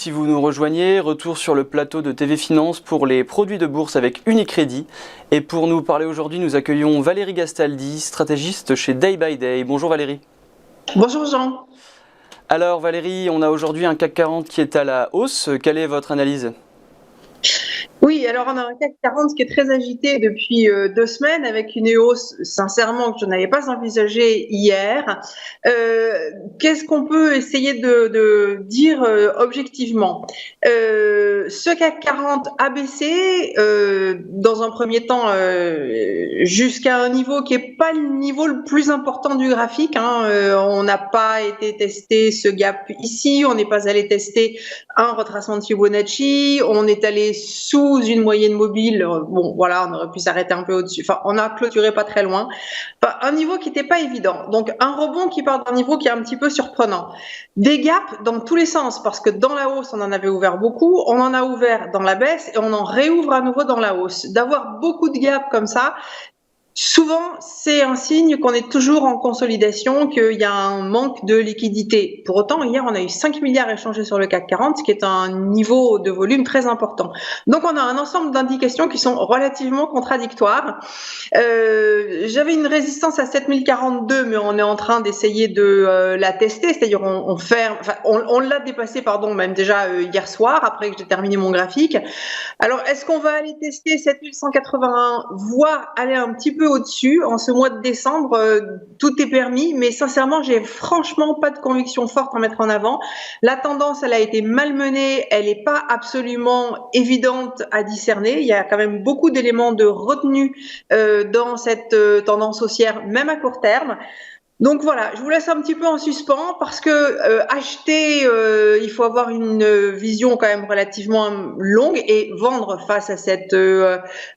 si vous nous rejoignez, retour sur le plateau de TV Finance pour les produits de bourse avec Unicredit. Et pour nous parler aujourd'hui, nous accueillons Valérie Gastaldi, stratégiste chez Day by Day. Bonjour Valérie. Bonjour Jean. Alors Valérie, on a aujourd'hui un CAC 40 qui est à la hausse. Quelle est votre analyse ? Oui, alors on a un CAC 40 qui est très agité depuis 2 semaines avec une hausse, sincèrement, que je n'avais pas envisagée hier. Qu'est-ce qu'on peut essayer de dire objectivement? Ce CAC 40 a baissé dans un premier temps jusqu'à un niveau qui n'est pas le niveau le plus important du graphique. On n'a pas été testé ce gap ici, on n'est pas allé tester un retracement de Fibonacci, on est allé sous une moyenne mobile, bon voilà, on aurait pu s'arrêter un peu au-dessus, enfin on a clôturé pas très loin, enfin, un niveau qui n'était pas évident, donc un rebond qui part d'un niveau qui est un petit peu surprenant, des gaps dans tous les sens, parce que dans la hausse on en avait ouvert beaucoup, on en a ouvert dans la baisse et on en réouvre à nouveau dans la hausse. D'avoir beaucoup de gaps comme ça, souvent, c'est un signe qu'on est toujours en consolidation, qu'il y a un manque de liquidité. Pour autant, hier, on a eu 5 milliards échangés sur le CAC 40, ce qui est un niveau de volume très important. Donc, on a un ensemble d'indications qui sont relativement contradictoires. J'avais une résistance à 7042, mais on est en train d'essayer de la tester, c'est-à-dire on l'a dépassé, pardon, même déjà hier soir, après que j'ai terminé mon graphique. Alors, est-ce qu'on va aller tester 7181, voire aller un petit peu au-dessus en ce mois de décembre? Tout est permis, mais sincèrement, j'ai franchement pas de conviction forte à mettre en avant. La tendance, elle a été malmenée, elle n'est pas absolument évidente à discerner. Il y a quand même beaucoup d'éléments de retenue dans cette tendance haussière, même à court terme. Donc voilà, je vous laisse un petit peu en suspens parce que acheter, il faut avoir une vision quand même relativement longue, et vendre face à cette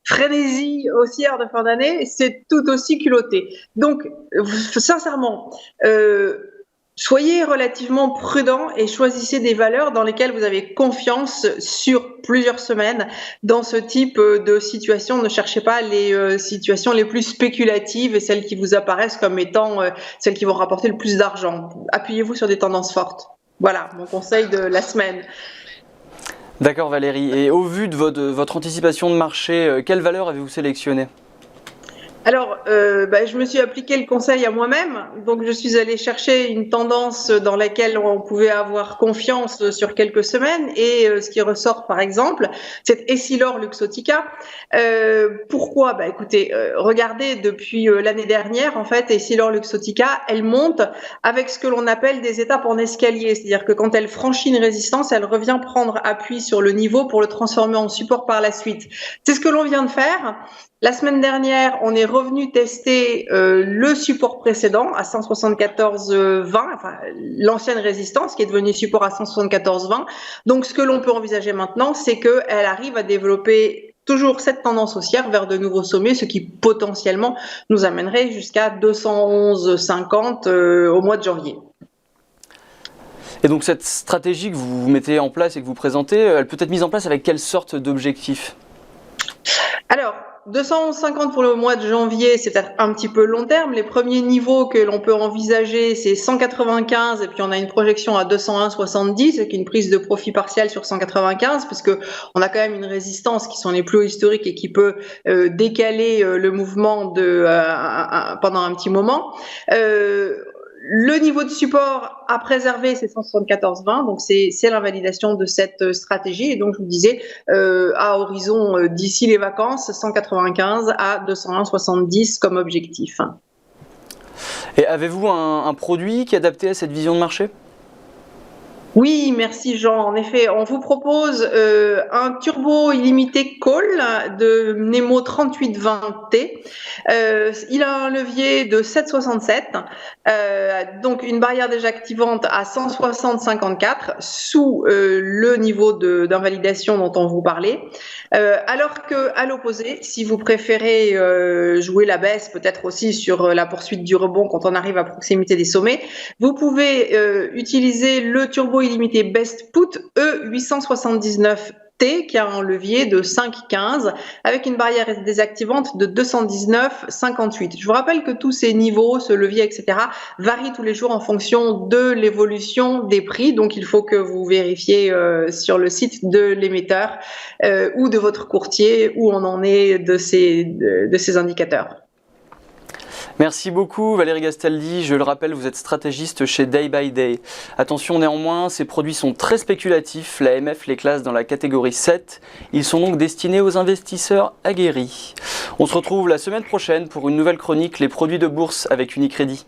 frénésie haussière de fin d'année, c'est tout aussi culotté. Donc sincèrement, soyez relativement prudents et choisissez des valeurs dans lesquelles vous avez confiance sur plusieurs semaines. Dans ce type de situation, ne cherchez pas les situations les plus spéculatives et celles qui vous apparaissent comme étant celles qui vont rapporter le plus d'argent. Appuyez-vous sur des tendances fortes. Voilà, mon conseil de la semaine. D'accord Valérie, et au vu de votre anticipation de marché, quelle valeur avez-vous sélectionné ? Alors, je me suis appliqué le conseil à moi-même, donc je suis allée chercher une tendance dans laquelle on pouvait avoir confiance sur quelques semaines, et ce qui ressort par exemple, c'est Essilor Luxottica. Pourquoi ? Écoutez, regardez, depuis l'année dernière, en fait, Essilor Luxottica, elle monte avec ce que l'on appelle des étapes en escalier, c'est-à-dire que quand elle franchit une résistance, elle revient prendre appui sur le niveau pour le transformer en support par la suite. C'est ce que l'on vient de faire. La semaine dernière, on est revenu tester le support précédent à 174,20, enfin l'ancienne résistance qui est devenue support à 174,20. Donc ce que l'on peut envisager maintenant, c'est qu'elle arrive à développer toujours cette tendance haussière vers de nouveaux sommets, ce qui potentiellement nous amènerait jusqu'à 211,50 au mois de janvier. Et donc cette stratégie que vous mettez en place et que vous présentez, elle peut être mise en place avec quelle sorte d'objectif ? Alors, 211,50 pour le mois de janvier, c'est peut-être un petit peu long terme. Les premiers niveaux que l'on peut envisager, c'est 195, et puis on a une projection à 201,70 avec une prise de profit partiel sur 195, parce que on a quand même une résistance qui sont les plus hauts historiques et qui peut décaler le mouvement pendant un petit moment. Le niveau de support à préserver, c'est 174,20, donc c'est l'invalidation de cette stratégie. Et donc, je vous disais, à horizon d'ici les vacances, 195 à 201,70 comme objectif. Et avez-vous un produit qui est adapté à cette vision de marché ? Oui, merci Jean. En effet, on vous propose un turbo illimité call de Nemo 3820T. Il a un levier de 7,67, donc une barrière déjà activante à 160,54 sous le niveau d'invalidation dont on vous parlait. Alors que à l'opposé, si vous préférez jouer la baisse, peut-être aussi sur la poursuite du rebond quand on arrive à proximité des sommets, vous pouvez utiliser le turbo illimité Best Put E879 T qui a un levier de 5,15 avec une barrière désactivante de 219,58. Je vous rappelle que tous ces niveaux, ce levier, etc., varient tous les jours en fonction de l'évolution des prix. Donc, il faut que vous vérifiez sur le site de l'émetteur ou de votre courtier où on en est de ces indicateurs. Merci beaucoup Valérie Gastaldi, je le rappelle, vous êtes stratégiste chez Day by Day. Attention néanmoins, ces produits sont très spéculatifs, l'AMF les classe dans la catégorie 7, ils sont donc destinés aux investisseurs aguerris. On se retrouve la semaine prochaine pour une nouvelle chronique, les produits de bourse avec Unicredit.